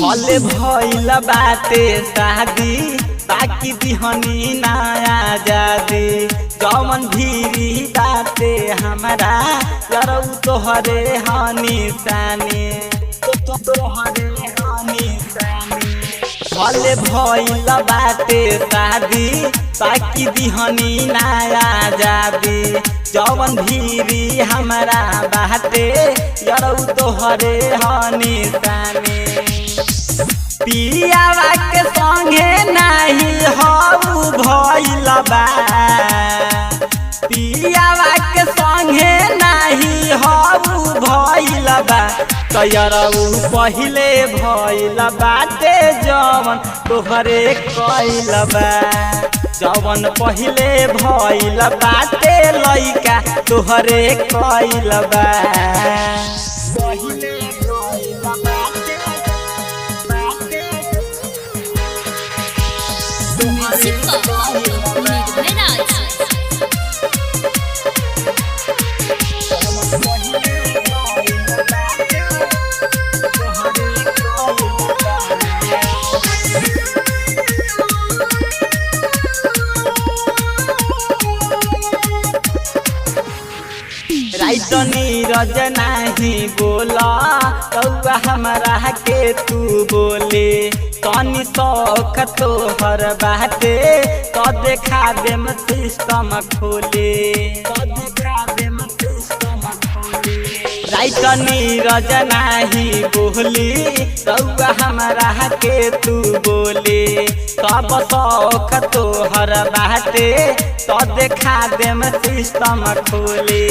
भले भइल बाटे शादी बाकी दिहनी नया आजादी जवन भीरी बाटे हमारा जरऊ तोहरे हनी सानी तोहरे हनी सानी भले भइल बाटे शादी बाकी दिहनी नया आजादी जवन भीरी हमारा बाटे जरऊ तोहरे हनी सानी पियावा के संगे नाही हऊ भइल बा पियावा के संगे नाही हऊ भइल बा तयरऊ पहिले भइल बाटे जवन तोहरे कइल बा जवन पहिले भइल बाटे लइका तोहरे कइल बा पहिले भइल बाटे नीरज नाही बोला कौआ हमरा के तू बोले तनी शौक तोहर बाटे तो देखा देम सिस्टम खोले राइट नीरज नाही बोली कौआ हमरा के तू बोले सब शौक तोहर बाटे तो देखा देम सिस्टम खोले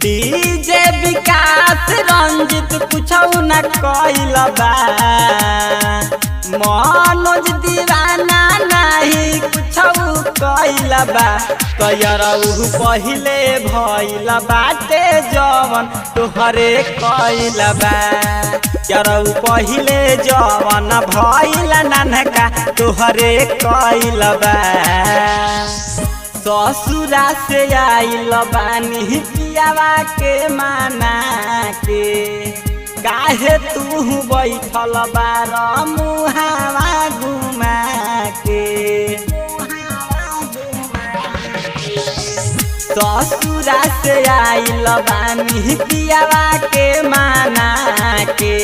डीजे विकास रंजित कुछौ न कइल बा मनोज दीवाना नाही कुछौ कइल बा तयरऊ पहिले भइल बाटे जवन तोहरे कइल बा यरऊ पहिले जवन भइल नानका तोहरे कइल बा ससुरा से आइल बानी पियावा के माना के काहे तू बैठल बार मुहावा घुमा के ससुरा से आइल बानी पियावा के माना के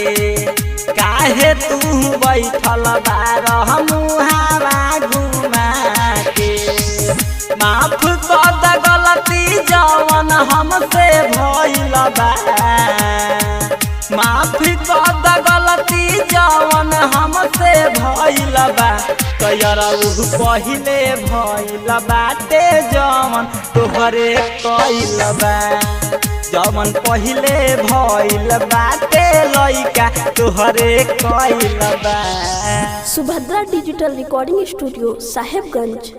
काहे तू बैठल बार मुहावा घुमा के माफ कर द गलती जवन हमसे भइल बा माफ कर द गलती जवन हमसे भइल बा तयरऊ पहिले भइल बाटे जवन तोहरे कइल बा जवन पहिले भइल बाटे लइका तोहरे कइल बा। Subhadra digital recording studio Sahebganj.